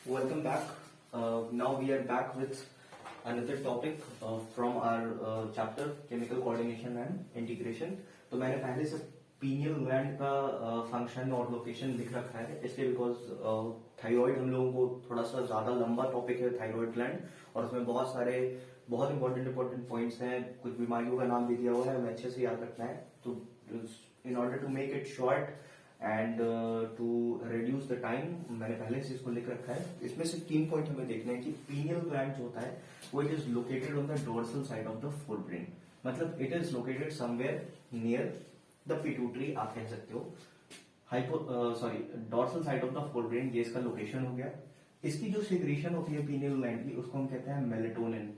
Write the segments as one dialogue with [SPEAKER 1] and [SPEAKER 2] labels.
[SPEAKER 1] Welcome back. Now we are back with another topic from our chapter chemical coordination and integration. तो मैंने पहले से pineal gland का function और location लिख रखा है इसलिए बिकॉज थायराइड हम लोगों को थोड़ा सा ज्यादा लंबा टॉपिक है थायराइड ग्लैंड और उसमें बहुत इंपॉर्टेंट पॉइंट्स हैं, कुछ बीमारियों का नाम भी दिया हुआ है, हमें अच्छे से याद रखना है. तो in order to make it short and to reduce the time मैंने पहले से इसको लिख रखा है. इसमें से 3 पॉइंट हमें देखना है कि पीनियल ग्लैंड जो होता है वो it is located on the dorsal side of the full brain. मतलब it is located somewhere near the pituitary आप कह सकते हो. Dorsal side of the full brain, ये इसका लोकेशन हो गया. इसकी जो सिक्रीशन होती है पीनियल ग्लैंड की उसको हम कहते हैं मेलेटोनिन.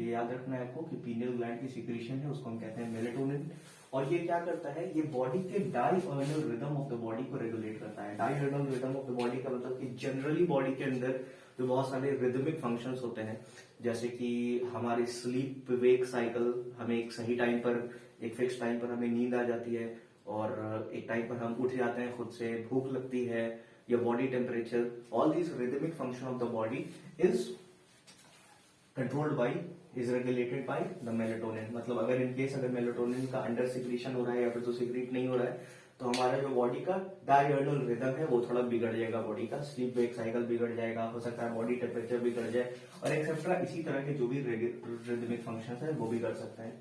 [SPEAKER 1] ये याद रखना है आपको कि पीनियल ग्लैंड की सिक्रीशन है उसको हम कहते हैं मेलेटोनिन. और ये क्या करता है, ये बॉडी के डायऑर्नल रिदम ऑफ द बॉडी को रेगुलेट करता है. डायऑर्नल रिदम ऑफ द बॉडी का मतलब कि जनरली बॉडी के अंदर जो बहुत सारे रिदमिक फंक्शंस होते हैं, जैसे कि हमारे स्लीप वेक साइकिल, हमें एक सही टाइम पर एक फिक्स टाइम पर हमें नींद आ जाती है और एक टाइम पर हम उठ जाते हैं, खुद से भूख लगती है या body temperature, all these rhythmic function of the body is controlled by is regulated by the melatonin. मतलब अगर इन केस अगर मेलेटोनिन का अंडर सिक्रीशन हो रहा है या फिर तो सिक्रीट नहीं हो रहा है तो हमारा जो बॉडी का डायऑर्नल रिदम है वो थोड़ा बिगड़ जाएगा. बॉडी का स्लीप वेक साइकिल बिगड़ जाएगा, हो सकता है बॉडी टेम्परेचर बिगड़ जाए और एक्सेट्रा. इसी तरह के जो भी रिदमिक फंक्शंस है वो बिगड़ सकता है.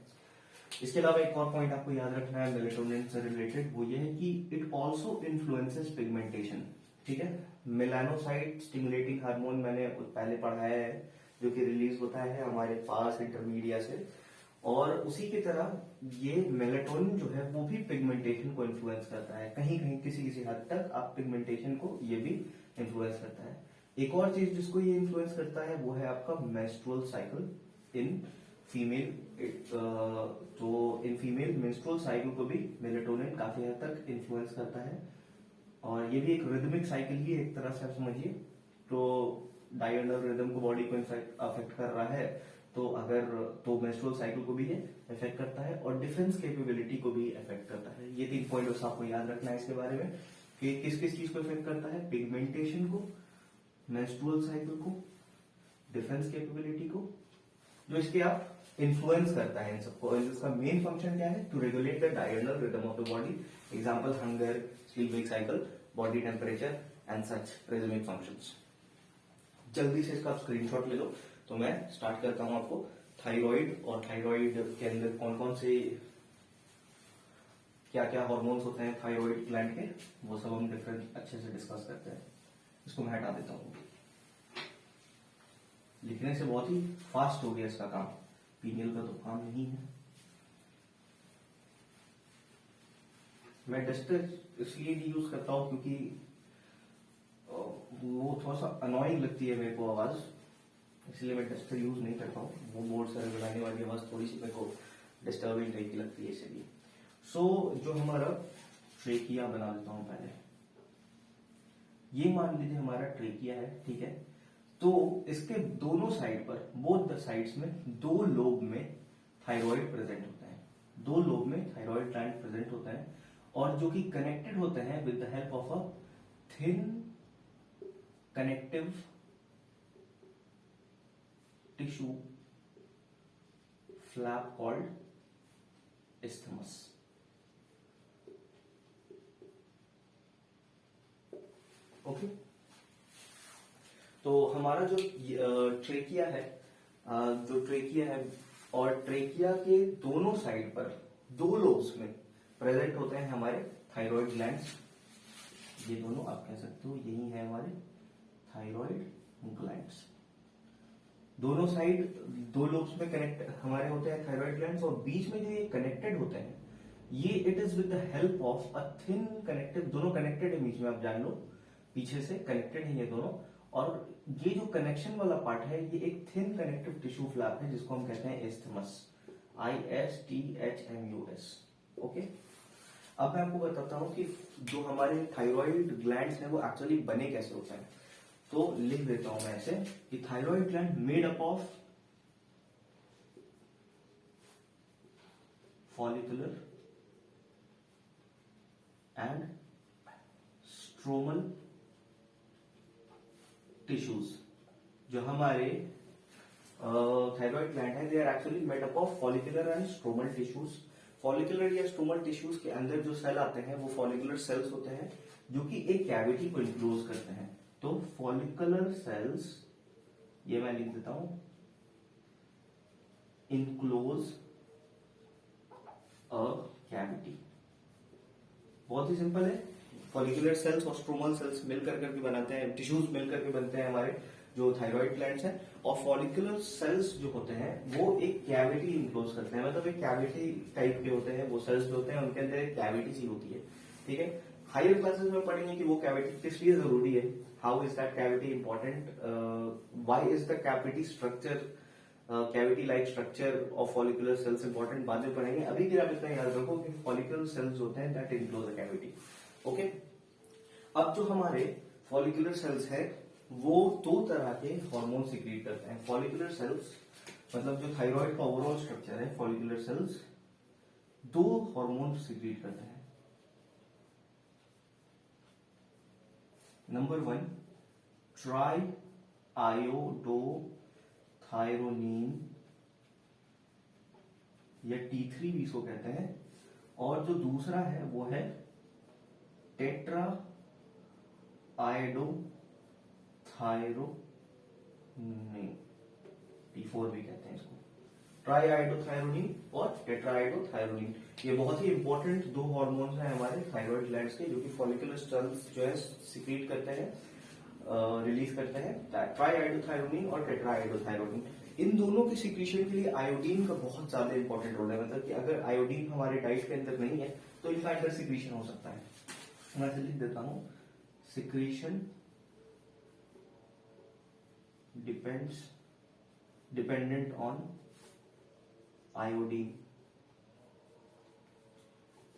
[SPEAKER 1] इसके अलावा एक और पॉइंट आपको याद रखना है मेलेटोनिन से रिलेटेड, वो ये है कि इट ऑल्सो इन्फ्लुएंसेस पिगमेंटेशन. ठीक है, मेलानोसाइट स्टिमुलेटिंग हार्मोन मैंने पहले पढ़ाया है जो कि रिलीज होता है हमारे पास इंटरमीडिया से. और उसी की तरह ये मेलेटोनिन जो है वो भी पिगमेंटेशन को इन्फ्लुएंस करता है. कहीं कहीं किसी हद तक आप पिगमेंटेशन को ये भी इन्फ्लुएंस करता है. एक और चीज जिसको ये इन्फ्लुएंस करता है वो है आपका मेंस्ट्रुअल साइकिल इन फीमेल. तो इन फीमेल मेंस्ट्रुअल साइकिल को भी मेलेटोनिन काफी हद तक इन्फ्लुएंस करता है और ये भी एक रिदमिक साइकिल ही एक तरह से आप समझिए. तो डायऑर्नल रिदम को बॉडी को अफेक्ट कर रहा है तो मेंस्ट्रुअल साइकिल को भी ये अफेक्ट करता है और डिफेंस कैपेबिलिटी को भी अफेक्ट करता है. ये 3 पॉइंट बस आपको याद रखना है इसके बारे में कि किस किस चीज को अफेक्ट करता है, पिगमेंटेशन को, मेंस्ट्रुअल साइकिल को, डिफेंस कैपेबिलिटी को, जो इसके आप इन्फ्लुएंस करता है इन सबको. इसका मेन फंक्शन क्या है, to regulate the diurnal rhythm of the body. Example hunger, sleep wake cycle, body temperature and such rhythmic functions. जल्दी से इसका स्क्रीनशॉट ले लो. तो मैं स्टार्ट करता हूं आपको थायराइड और थायराइड के अंदर कौन कौन से क्या क्या हार्मोन्स होते हैं थायराइड ग्लैंड के, वो सब हम डिफरेंट अच्छे से डिस्कस करते हैं. इसको मैं हटा देता हूं. लिखने से बहुत ही फास्ट हो गया इसका काम, पीनियल का तो काम नहीं है. मैं डस्टर इसलिए नहीं यूज करता हूं क्योंकि वो थोड़ा सा अनोइंग लगती है मेरे को आवाज, इसलिए मैं डस्टर यूज नहीं करता हूँ. वो बोर्ड से लगाने वाली आवाज थोड़ी सी मेरे को डिस्टर्बिंग टाइप की लगती है इसलिए. जो हमारा ट्रेकिया बना देता हूं पहले. ये मान लीजिए हमारा ट्रेकिया है, ठीक है. तो इसके दोनों साइड पर, बोथ द साइड्स में 2 लोब में थायराइड प्रेजेंट होता है. 2 लोब में थायराइड ग्लैंड प्रेजेंट होता है और जो कि कनेक्टेड होते हैं with the help of a thin connective tissue flap called isthmus. Okay, तो हमारा जो ट्रेकिया है, और ट्रेकिया के दोनों साइड पर 2 लोब्स में प्रेजेंट होते हैं हमारे थायराइड ग्लैंड्स. ये दोनों आप कह सकते हो यही है हमारे थायराइड ग्लैंड्स. दोनों साइड 2 लोब्स में कनेक्ट हमारे होते हैं थायराइड ग्लैंड्स और बीच में जो ये कनेक्टेड होते हैं ये it is with the help of a thin connective. दोनों कनेक्टेड है बीच में, आप जान लो पीछे से कनेक्टेड है ये दोनों. और ये जो कनेक्शन वाला पार्ट है ये एक थिन कनेक्टिव टिश्यू फ्लैप है जिसको हम कहते हैं isthmus. ISTHMUS. ओके, अब मैं आपको बताता हूं कि जो हमारे थायराइड ग्लैंड्स हैं वो एक्चुअली बने कैसे होते हैं. तो लिख देता हूं मैं ऐसे कि thyroid gland made up of follicular and stromal tissues जो हमारे थायराइड ग्लैंड है, they are actually made up of follicular and stromal tissues. Follicular या स्ट्रोमल टिश्यूज के अंदर जो सेल आते हैं वो फॉलिकुलर सेल्स होते हैं जो कि एक कैविटी को इंक्लोज करते हैं। तो फॉलिकुलर सेल्स, ये मैं लिख देता हूं, इंक्लोज अ कैविटी। बहुत ही सिंपल है। फॉलिकुलर सेल्स और स्ट्रोमल सेल्स मिलकर करके बनाते हैं, टिश्यूज मिलकर के बनते हैं हमारे जो थायराइड ग्लैंड्स हैं। और फॉलिकुलर सेल्स जो होते हैं वो एक कैविटी इंक्लोज करते हैं, मतलब एक कैविटी टाइप के होते हैं वो सेल्स जो होते हैं, उनके अंदर एक कैविटी सी होती है। ठीक है, हायर क्लासेस में पढ़ेंगे कि वो कैविटी किस लिए जरूरी है, how is that cavity important, why is the cavity structure, cavity like structure of follicular cells important, बाद में पढ़ेंगे। अभी के लिए आप इतना याद रखो कि फॉलिकुलर सेल्स होते हैं that enclose the cavity. Okay, अब जो हमारे फॉलिकुलर सेल्स है वो दो तरह के हार्मोन सिक्रीट करते हैं। फॉलिकुलर सेल्स मतलब जो थायराइड का ओवरऑल स्ट्रक्चर है, फॉलिकुलर सेल्स दो हार्मोन सिक्रीट करते हैं। नंबर 1 ट्राई आयोडोथायरोनिन या T3 भी इसको कहते हैं, और जो दूसरा है वो है टेट्रा आयोडोथायरोनिन, T4 भी कहते हैं इसको, ट्राई आयोडोथायरोनिन और टेट्रा आयोडोथायरोनिन। ये बहुत ही इंपॉर्टेंट दो हार्मोन्स हैं हमारे थायराइड ग्लैंड्स के, जो कि फॉलिकुलर सेल्स जो है सिक्रीट करते हैं, रिलीज करते हैं, ट्राई आयोडोथायरोनिन और टेट्रा आयोडोथायरोनिन। इन दोनों के सिक्रीशन के लिए आयोडीन का बहुत ज्यादा इंपॉर्टेंट रोल है, मतलब कि अगर आयोडीन हमारे डाइट के अंदर नहीं है तो इनका अंडर सिक्रीशन हो सकता है। मैं इसे लिख देता हूं, सिक्रीशन डिपेंडेंट ऑन आयोडीन।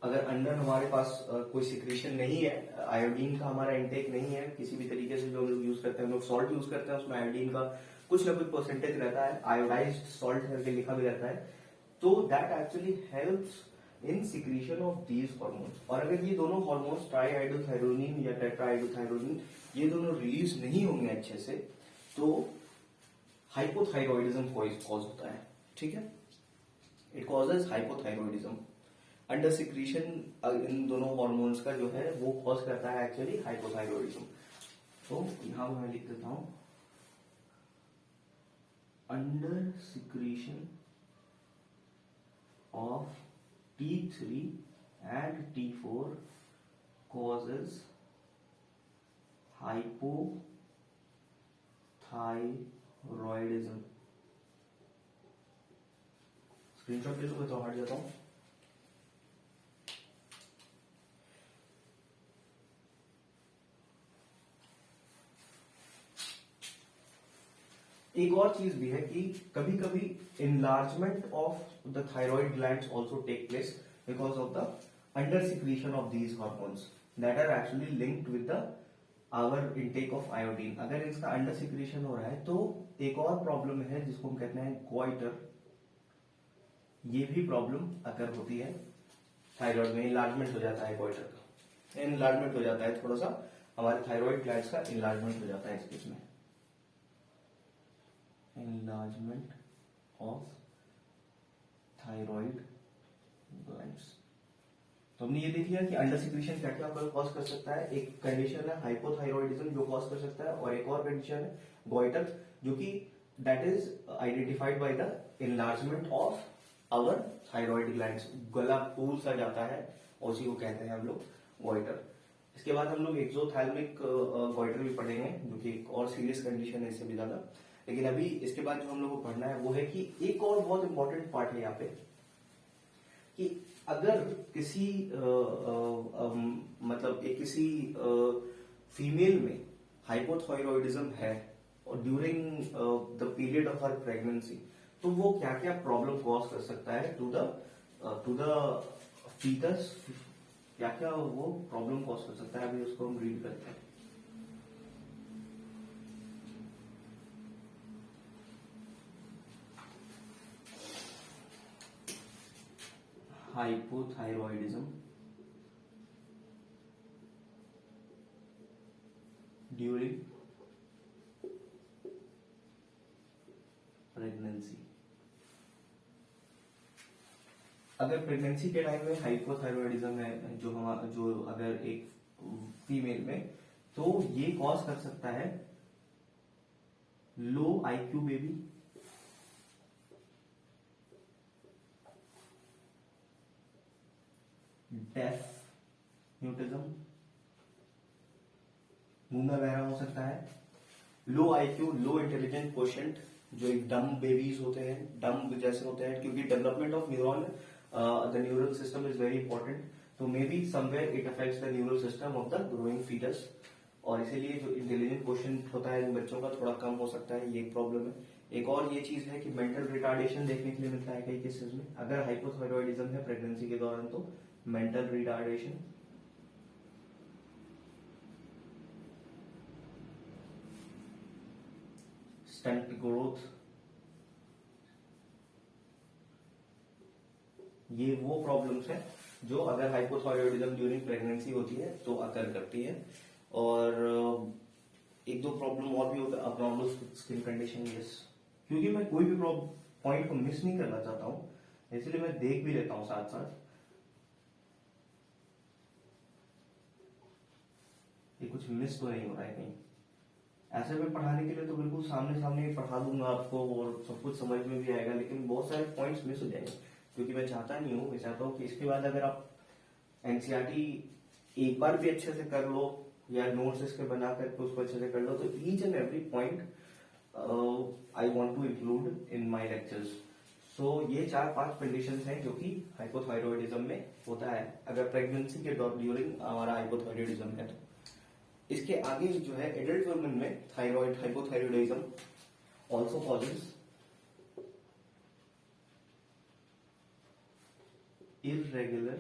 [SPEAKER 1] अगर अंडर हमारे पास कोई सिक्रीशन नहीं है, आयोडीन का हमारा इंटेक नहीं है किसी भी तरीके से, जो हम लोग यूज करते हैं, हम लोग सॉल्ट यूज करते हैं, उसमें आयोडीन का कुछ ना कुछ परसेंटेज रहता है, आयोडाइज्ड सॉल्ट करके लिखा भी रहता है, तो that actually helps in secretion of these hormones. और अगर ये दोनों हार्मोन्स ट्राई आयोडोथायरोनिन या टेट्रा आयोडोथायरोनिन ये दोनों रिलीज नहीं होंगे अच्छे से, तो हाइपोथायरॉयडिज्म कॉज होता है। ठीक है, it causes hypothyroidism. Under secretion इन दोनों हार्मोन्स का जो है वो कॉज करता है एक्चुअली हाइपोथायरॉयडिज्म। तो यहां मैं लिख देता हूं, under secretion of T3 and T4 causes hypothyroidism। Screenshot ले लो, मैं तो हट जाता हूं। एक और चीज भी है कि कभी कभी enlargement of the thyroid glands also take place because of the under secretion of these hormones that are actually linked with the our intake of iodine। अगर इसका अंडर सिक्रीशन हो रहा है तो एक और प्रॉब्लम है जिसको हम कहते हैं गोइटर। ये भी प्रॉब्लम अगर होती है थायराइड में, इनलार्जमेंट हो जाता है गोइटर का, इनलार्जमेंट हो जाता है, थोड़ा सा हमारे थायराइड ग्लैंड्स का इनलार्जमेंट हो जाता है इस केस में, enlargement of thyroid glands। तो हमने ये देख लिया कि अंडर सिक्रीशन क्या क्या कॉज कर सकता है। एक कंडीशन है हाइपोथायरॉयडिज्म जो कॉज कर सकता है, और एक और कंडीशन है गोइटर जो कि that is identified by the enlargement of our thyroid glands. गला फूल सा जाता है, उसी को कहते हैं हम लोग गोइटर। इसके बाद हम लोग एक्सोथैल्मिक गोइटर भी पढ़ेंगे जो कि एक और सीरियस कंडीशन है इससे भी ज्यादा। लेकिन अभी इसके बाद जो हम लोग को पढ़ना है वो है कि एक और बहुत इंपॉर्टेंट पार्ट है यहाँ पे कि अगर किसी मतलब एक किसी फीमेल में हाइपोथायरॉयडिज्म है और during the period of her pregnancy, तो वो क्या क्या प्रॉब्लम कॉज कर सकता है टू द फीटस, क्या क्या वो प्रॉब्लम कॉज कर सकता है, अभी उसको हम रीड करते हैं। hypothyroidism during अगर प्रेगनेंसी के टाइम में हाइपोथायरॉयडिज्म है जो अगर एक फीमेल में, तो ये कॉज कर सकता है लो आईक्यू बेबी, डेफ म्यूटिज्म, मुंह में बहरा हो सकता है, लो आईक्यू, लो इंटेलिजेंट क्वोशेंट, जो एक डम बेबीज होते हैं, डम जैसे होते हैं, क्योंकि development of neuron, the neural system is very important, तो may be somewhere it affects the neural system of the growing foetus, और इसीलिए जो इंटेलिजेंट क्वोशेंट होता है इन बच्चों का थोड़ा कम हो सकता है, ये एक प्रॉब्लम है। एक और ये चीज है कि मेंटल रिटार्डेशन देखने के लिए मिलता है कई केसेस में, अगर हाइपोथायरॉयडिज्म है प्रेगनेंसी के दौरान तो मेंटल रिटार्डेशन, स्टंट ग्रोथ, ये वो प्रॉब्लम्स हैं जो अगर हाइपोथायरॉयडिज्म ड्यूरिंग प्रेगनेंसी होती है तो अकर करती है। और एक दो प्रॉब्लम और भी होता है, अबनॉर्मल स्किन कंडीशन, यस, क्योंकि मैं कोई भी पॉइंट को मिस नहीं करना चाहता हूं, इसलिए मैं देख भी लेता हूं साथ साथ। ये कुछ मिस तो नहीं हो रहा है कहीं, ऐसे में पढ़ाने के लिए तो बिल्कुल सामने सामने पढ़ा दूंगा आपको और सब कुछ समझ में भी आएगा, लेकिन बहुत सारे पॉइंट्स मिस हो जाएंगे, क्योंकि मैं चाहता नहीं हूँ। मैं चाहता हूँ कि इसके बाद अगर आप एनसीईआरटी एक बार भी अच्छे से कर लो या नोट्स इसके बना करके उसको अच्छे से कर लो, तो each and every point I want to include in my lectures. So ये 4-5 कंडीशंस हैं जो कि हाइपोथायरॉयडिज्म में होता है अगर प्रेगनेंसी के ड्यूरिंग हमारा हाइपोथायरॉयडिज्म है तो। इसके आगे जो है एडल्ट वुमेन में thyroid hypothyroidism also causes irregular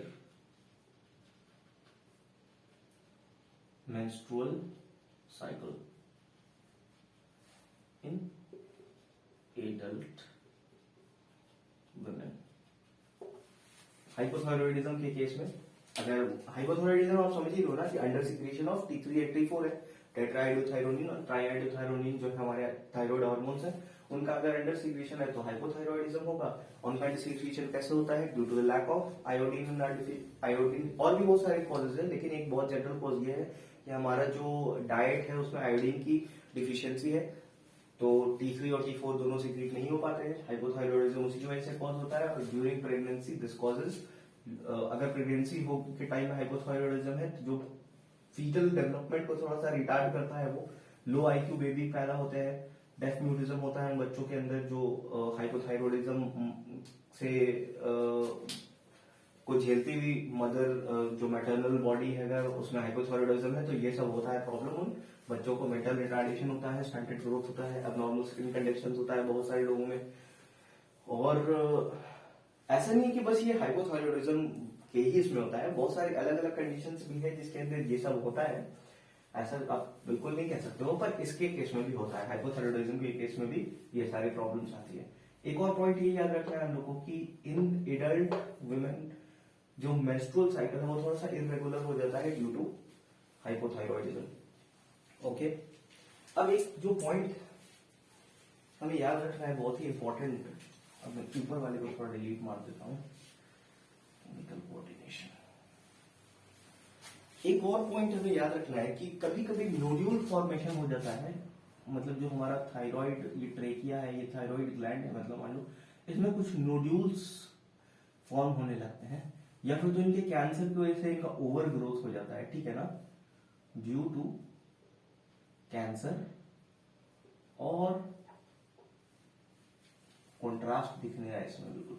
[SPEAKER 1] menstrual cycle in adult women। Hypothyroidism के केस में, अगर हाइपोथायरॉयडिज्म आप समझ ही लो ना कि अंडर सिक्रीशन ऑफ T3 और T4 है, टेट्राआइडोथायरोनिन और ट्राइआइडोथायरोनिन जो हमारे थायराइड हार्मोन्स हैं, उनका अगर अंडर सिक्रीशन है तो हाइपोथायरॉयडिज्म होगा। उनका सिक्रीशन कैसे होता है? Due to the lack of iodine, iodine और भी बहुत सारे कॉजेज है, लेकिन एक बहुत जनरल कॉज ये है कि हमारा जो डाइट है उसमें आयोडीन की डिफिशियंसी है, तो T3 और T4 दोनों सीक्रेट नहीं हो पाते हैं। हाइपोथायरॉयडिज्म उसी की वजह से कॉज होता है। और ड्यूरिंग प्रेगनेंसी दिस कॉजेज, अगर प्रेगनेंसी हो के टाइम में हाइपोथायरॉयडिज्म है तो जो फीटल डेवलपमेंट को थोड़ा सा रिटार्ड करता है, वो लो आईक्यू बेबी पैदा होते हैं, डेफ म्यूटिज्म होता है उन बच्चों के अंदर जो हाइपोथायरॉयडिज्म से को झेलती हुई मदर, जो मैटरनल बॉडी है अगर उसमें हाइपोथायरॉयडिज्म है तो ये सब होता है प्रॉब्लम। उन बच्चों को मेंटल रिटार्डेशन होता है, स्टंटेड ग्रोथ होता है, अबनॉर्मल स्किन कंडीशन होता है बहुत सारे लोगों में। और ऐसा नहीं है कि बस ये हाइपोथायरॉयडिज्म के ही इसमें होता है, बहुत सारे अलग अलग कंडीशंस भी है जिसके अंदर ये सब होता है। ऐसा आप बिल्कुल नहीं कह सकते हो, पर इसके केस में भी होता है, हाइपोथायरॉयडिज्म के केस में भी ये सारी प्रॉब्लम्स आती है। एक और पॉइंट ये याद रखना है हम लोगों की इन एडल्ट वुमेन जो मेंस्ट्रुअल साइकिल है वो थोड़ा सा इरेगुलर हो जाता है ड्यू टू हाइपोथायरॉयडिज्म। ओके, अब एक जो पॉइंट हमें याद रखना है बहुत ही इंपॉर्टेंट, अब मैं ऊपर वाले को थोड़ा डिलीट मार देता हूं, केमिकल कोऑर्डिनेशन। एक और पॉइंट हमें याद रखना है कि कभी कभी नोड्यूल फॉर्मेशन हो जाता है, मतलब जो हमारा थायराइड, ये ट्रेकिया है, ये थायराइड ग्लैंड है, मतलब मान लो इसमें कुछ नोड्यूल्स फॉर्म होने लगते हैं, या फिर तो इनके कैंसर की वजह से इनका ओवर ग्रोथ हो जाता है, ठीक है ना, ड्यू टू कैंसर। और कॉन्ट्रास्ट दिखने रहा है इसमें, बिल्कुल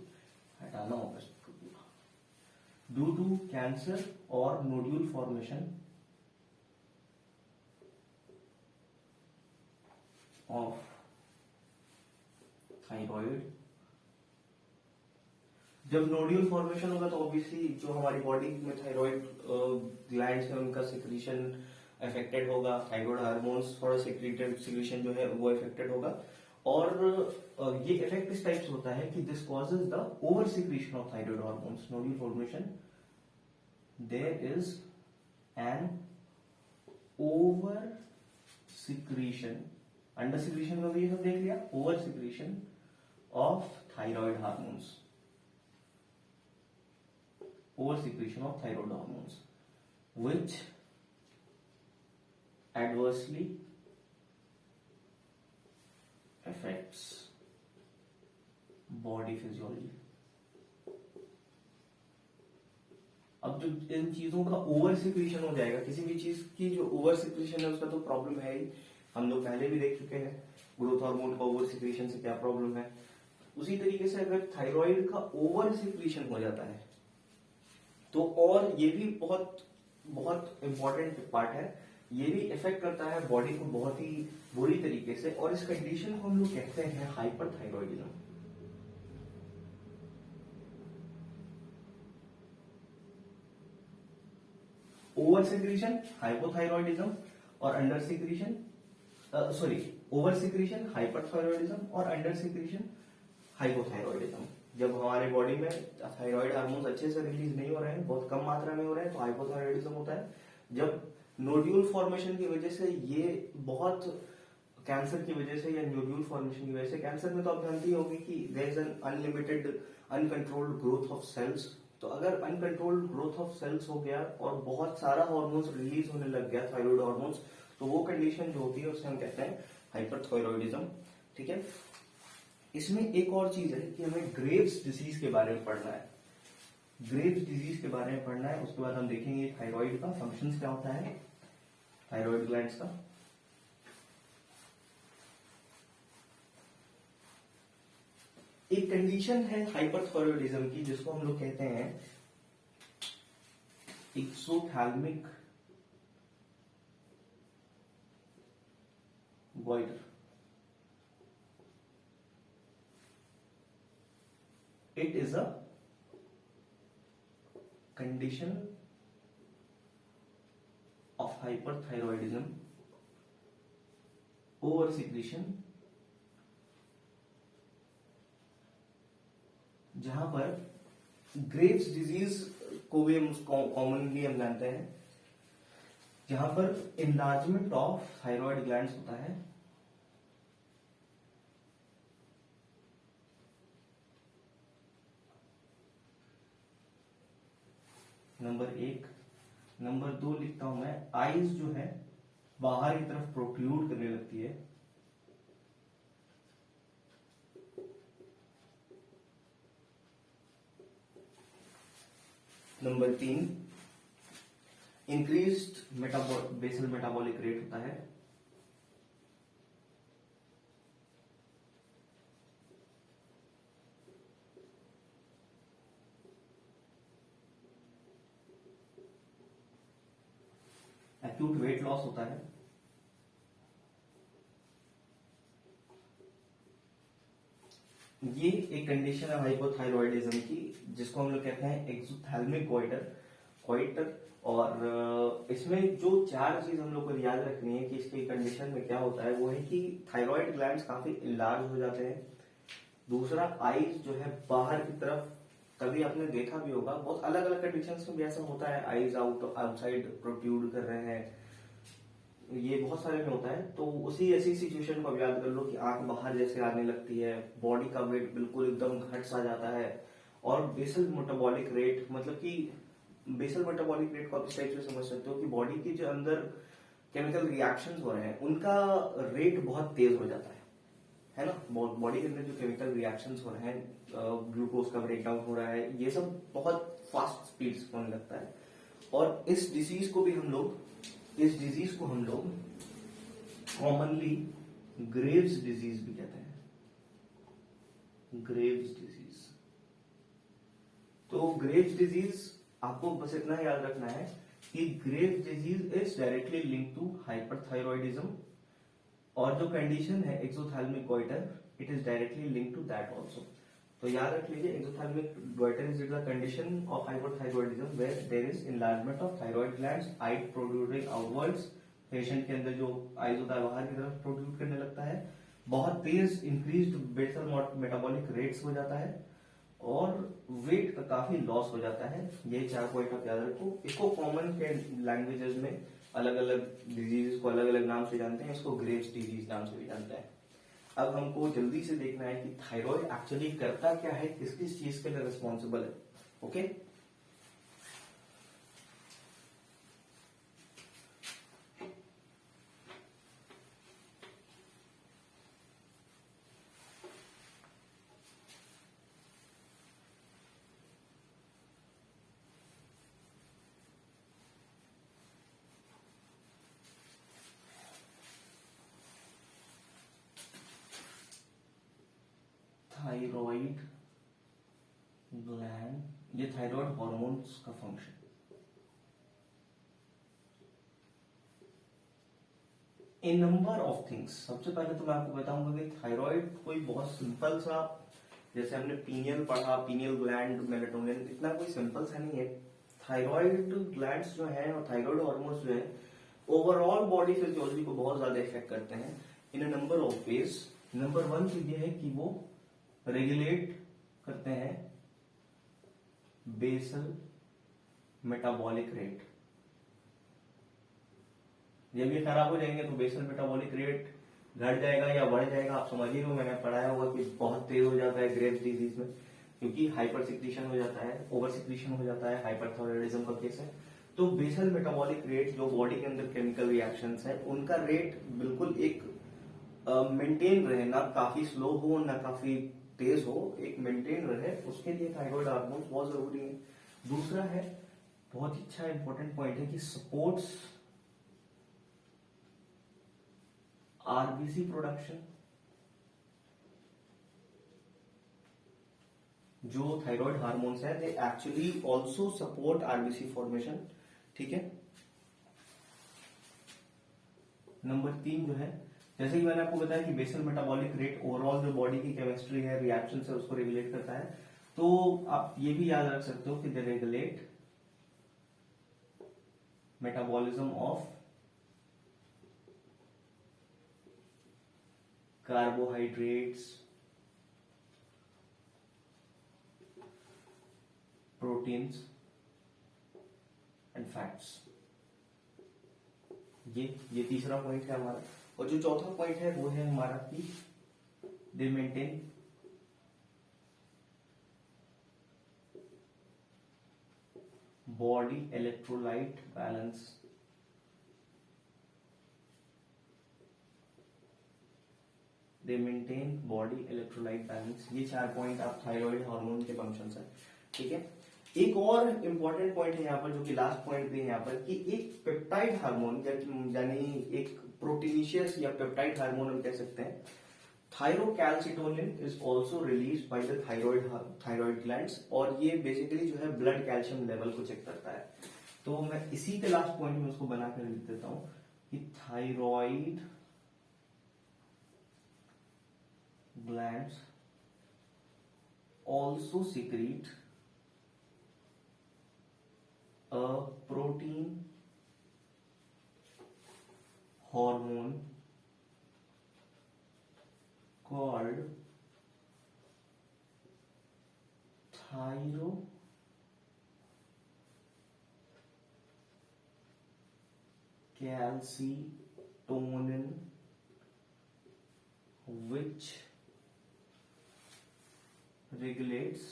[SPEAKER 1] हटाना होगा इसको पूरा, ड्यू टू कैंसर और नोड्यूल फॉर्मेशन ऑफ थायराइड। जब नोड्यूल फॉर्मेशन होगा तो ऑब्वियसली जो हमारी बॉडी में थायराइड ग्लैंड्स हैं उनका सिक्रीशन अफेक्टेड होगा, थायराइड हार्मोन्स थोड़ा सिक्रीशन जो है वो अफेक्टेड होगा। और ये इफेक्ट इस टाइप से होता है कि this causes the over secretion of thyroid hormones, nodule formation, there is an over secretion, under secretion का भी हम देख लिया, over secretion of thyroid hormones. over secretion of thyroid hormones which adversely affects body physiology। अब जो इन चीजों का over secretion हो जाएगा, किसी भी चीज की जो ओवर सिक्रीशन है उसका तो प्रॉब्लम है ही, हम लोग पहले भी देख चुके हैं ग्रोथ हार्मोन का ओवर सिक्रीशन से क्या प्रॉब्लम है। उसी तरीके से अगर थायराइड का ओवर सिक्रीशन हो जाता है तो, और ये भी बहुत बहुत इंपॉर्टेंट पार्ट है, ये भी इफेक्ट करता है बॉडी को बहुत ही बुरी तरीके से, और इस कंडीशन को हम लोग कहते हैं हाइपरथायरॉयडिज्म। ओवर सिक्रीशन हाइपोथायरॉयडिज्म और under secretion, sorry, over secretion hyperthyroidism और अंडर सिक्रीशन हाइपोथायरॉयडिज्म। जब हमारे बॉडी में थायराइड हार्मोन्स अच्छे से रिलीज नहीं हो रहे हैं, बहुत कम मात्रा में हो रहे हैं, तो हाइपोथायरॉयडिज्म होता है। जब नोड्यूल फॉर्मेशन की वजह से, ये बहुत कैंसर की वजह से या नोड्यूल फॉर्मेशन की वजह से, कैंसर में तो आप जानती होगी कि there is an unlimited uncontrolled growth of cells. तो अगर अनकंट्रोल्ड ग्रोथ ऑफ सेल्स हो गया और बहुत सारा हार्मोन्स रिलीज होने लग गया, थायराइड हार्मोन्स, तो वो कंडीशन जो होती है उसे हम कहते हैं हाइपरथायरॉयडिज्म। ठीक है। इसमें एक और चीज है कि हमें ग्रेव्स डिजीज के बारे में पढ़ना है। ग्रेव्स डिजीज के बारे में पढ़ना है, उसके बाद हम देखेंगे थायराइड का फंक्शंस क्या होता है, थायराइड ग्लैंड्स का। एक कंडीशन है हाइपरथायरॉयडिज्म की जिसको हम लोग कहते हैं एक्सोथैल्मिक goiter। It is a condition of hyperthyroidism, oversecretion, जहां पर ग्रेव्स डिजीज को भी हम कॉमनली हम जानते हैं, जहां पर इनलार्जमेंट ऑफ थायराइड ग्लैंड्स होता है। नंबर 1। नंबर 2 लिखता हूं मैं, आईज जो है बाहर की तरफ प्रोट्रूड करने लगती है। Number 3, increased basal metabolic rate होता है। एक्यूट वेट लॉस होता है। ये एक कंडीशन है हाइपोथायरॉयडिज्म की जिसको हम लोग कहते हैं एक्सोथैल्मिक गोइटर। और इसमें जो 4 चीज हम लोग को याद रखनी है कि इसकी कंडीशन में क्या होता है, वो है कि थायराइड ग्लैंड्स काफी इनलार्ज हो जाते हैं। दूसरा, आईज जो है बाहर की तरफ, कभी आपने देखा भी होगा बहुत अलग अलग कंडीशंस में भी ऐसा होता है, आईज आउटसाइड प्रोट्रूड कर रहे हैं, ये बहुत सारे में होता है। तो उसी ऐसी सिचुएशन को याद कर लो कि आंख बाहर जैसे आने लगती है, बॉडी का वेट बिल्कुल एकदम घट सा जाता है, और बेसल मेटाबॉलिक रेट, मतलब कि बेसल मेटाबॉलिक रेट को आप इस टाइप से समझ सकते हो कि बॉडी के जो अंदर केमिकल रिएक्शंस हो रहे हैं उनका रेट बहुत तेज हो जाता है ना। बॉडी के अंदर जो केमिकल रिएक्शंस हो रहे हैं, ग्लूकोज का ब्रेकडाउन हो रहा है, ये सब बहुत फास्ट स्पीड से होने लगता है। और इस डिजीज को हम लोग कॉमनली ग्रेव्स डिजीज भी कहते हैं, ग्रेव्स डिजीज। तो ग्रेव्स डिजीज आपको बस इतना याद रखना है कि Graves disease is directly link to hyperthyroidism, और जो कंडीशन है exophthalmic goitre, it is directly link to that also. तो याद रख लीजिए, exophthalmic goitre is the condition of hyperthyroidism where there is enlargement of thyroid glands, eye producing outwards. Patient के अंदर जो आईज होता है बाहर की तरफ प्रोड्यूस करने लगता है, बहुत तेज इंक्रीज्ड बेसल मेटाबॉलिक रेट्स हो जाता है, और वेट का काफी लॉस हो जाता है। ये 4 पॉइंट आप याद रखो। इसको कॉमन के लैंग्वेजेस में अलग अलग डिजीज को अलग अलग नाम से जानते हैं, इसको ग्रेव्स डिजीज नाम से भी जानते हैं। अब हमको जल्दी से देखना है कि थायराइड एक्चुअली करता क्या है, किस किस चीज के लिए रिस्पॉन्सिबल है। ओके, ये थायराइड हॉर्मोन्स का function. A number of things, सबसे पहले तो मैं आपको बताऊंगा कि थायराइड कोई बहुत सिंपल सा, जैसे हमने पीनियल पढ़ा, पीनियल ग्लैंड, मेलेटोनिन, इतना कोई सिंपल सा नहीं है। थायराइड ग्लैंड्स जो है और थायराइड हार्मोन्स जो है ओवरऑल बॉडी फिजियोलॉजी को बहुत ज्यादा इफेक्ट करते हैं in a number of ways. Number one चीज ये है कि वो रेगुलेट करते हैं बेसल मेटाबॉलिक रेट। जब ये खराब हो जाएंगे तो बेसल मेटाबॉलिक रेट घट जाएगा या बढ़ जाएगा, आप समझ ही लो, मैंने पढ़ाया होगा कि बहुत तेज हो जाता है ग्रेव्स डिजीज में, क्योंकि हाइपर सिक्रीशन हो जाता है, ओवर सिक्रीशन हो जाता है, हाइपरथायराइडिज्म का केस है। तो बेसल मेटाबॉलिक रेट जो बॉडी के अंदर केमिकल रिएक्शंस है उनका रेट बिल्कुल एक मेंटेन रहे, ना काफी स्लो हो ना काफी तेज हो, एक मेंटेन रहे, उसके लिए थायराइड हार्मोन बहुत जरूरी है। दूसरा है, बहुत ही अच्छा इंपॉर्टेंट पॉइंट है कि सपोर्ट्स आरबीसी प्रोडक्शन। जो थायराइड हार्मोन्स है they actually also support RBC formation, ठीक है। नंबर 3 जो है, जैसे कि मैंने आपको बताया कि बेसल मेटाबॉलिक रेट ओवरऑल जो बॉडी की केमिस्ट्री है, रिएक्शन है, उसको रेगुलेट करता है। तो आप ये भी याद रख सकते हो कि they regulate metabolism of carbohydrates, proteins and fats. ये तीसरा पॉइंट है हमारा। और जो चौथा पॉइंट है वो है हमारा कि दे मेंटेन बॉडी इलेक्ट्रोलाइट बैलेंस। दे मेंटेन बॉडी इलेक्ट्रोलाइट बैलेंस। ये 4 पॉइंट आप थायराइड हार्मोन के फंक्शंस है, ठीक है। एक और इंपॉर्टेंट पॉइंट है यहाँ पर, जो कि लास्ट पॉइंट भी है यहाँ पर, कि एक पेप्टाइड हार्मोन यानी एक प्रोटीनिशियस या पेप्टाइड हार्मोन हम कह सकते हैं, thyrocalcitonin is also release by the thyroid glands, और ये बेसिकली जो है ब्लड कैल्शियम लेवल को चेक करता है। तो मैं इसी के लास्ट पॉइंट में उसको बनाकर लिख देता हूं कि thyroid glands also secrete a protein hormone called thyrocalcitonin, which regulates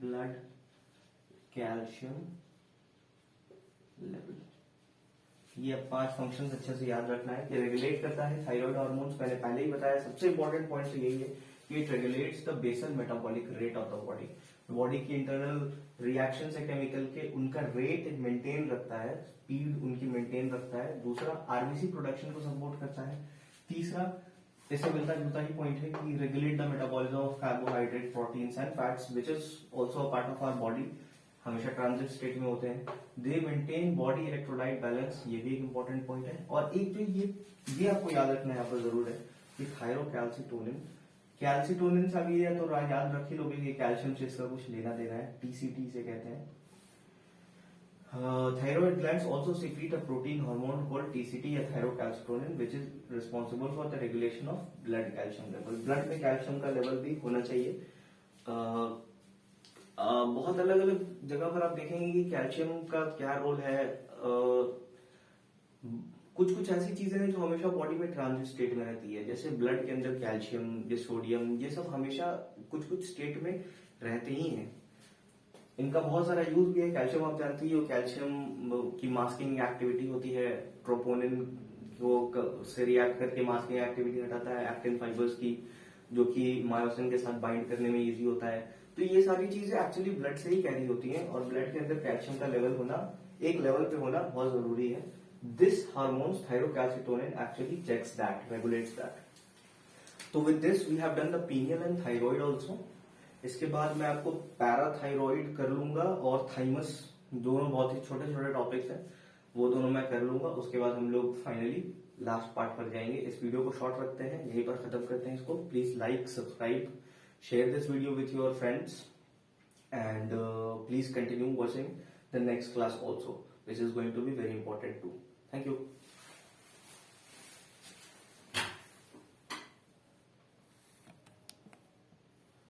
[SPEAKER 1] blood calcium level। ये 5 फंक्शंस अच्छे से याद रखना है कि रेगुलेट करता है थायराइड हार्मोन्स, मैंने पहले ही बताया। सबसे इंपॉर्टेंट पॉइंट तो यही है कि it regulates the basal metabolic rate of the body. Body की इंटरनल रिएक्शंस है केमिकल के, उनका रेट मेंटेन रखता है, स्पीड उनकी मेंटेन रखता है। दूसरा, आरबीसी प्रोडक्शन को सपोर्ट करता है। तीसरा, इससे मिलता जुलता ही पॉइंट है कि regulate the metabolism of carbohydrate, proteins and fats which is also a part of our body, हमेशा ट्रांजिट स्टेट में होते हैं। They maintain body electrolyte balance, ये भी एक इंपॉर्टेंट पॉइंट है। और एक जो ये आपको याद रखना यहाँ पर जरूर है कि थायरोकैल्सिटोनिन, कैल्सिटोनिन सा भी है तो याद रख ही लोगे कि कैल्शियम से इसका कुछ लेना देना है, टीसीटी से कहते हैं। Thyroid glands also secrete a protein hormone called TCT या thyrocalcitonin, which is responsible for the regulation of blood calcium level। Blood में कैल्शियम का लेवल भी होना चाहिए। बहुत अलग अलग जगह पर आप देखेंगे कि कैल्शियम का क्या रोल है। कुछ कुछ ऐसी चीजें हैं जो हमेशा बॉडी में ट्रांजिट स्टेट में रहती है, जैसे ब्लड के अंदर कैल्शियम, ये सोडियम, ये सब हमेशा कुछ कुछ स्टेट में रहते ही हैं। इनका बहुत सारा यूज भी है। कैल्शियम आप जानती हो, कैल्शियम की मास्किंग एक्टिविटी होती है, ट्रोपोनिन को से रिएक्ट करके मास्किंग एक्टिविटी हटाता है, एक्टिन फाइबर्स की, जो कि मायोसिन के साथ बाइंड करने में इजी होता है। तो ये सारी चीजें एक्चुअली ब्लड से ही कैरी होती हैं, और ब्लड के अंदर कैल्शियम का लेवल होना, एक लेवल पे होना बहुत जरूरी है। This hormones thyrocalcitonin actually checks that, regulates that. तो with this we have done the pineal and thyroid also. इसके बाद मैं आपको पैराथाइरॉइड कर लूंगा और थाइमस, दोनों बहुत ही छोटे छोटे टॉपिक्स हैं, वो दोनों मैं कर लूंगा। उसके बाद हम लोग फाइनली लास्ट पार्ट पर जाएंगे। इस वीडियो को शॉर्ट रखते हैं, यहीं पर खत्म करते हैं इसको। Please like, subscribe, share this video with your friends and please continue watching the next class also, which is going to be very important too. Thank you.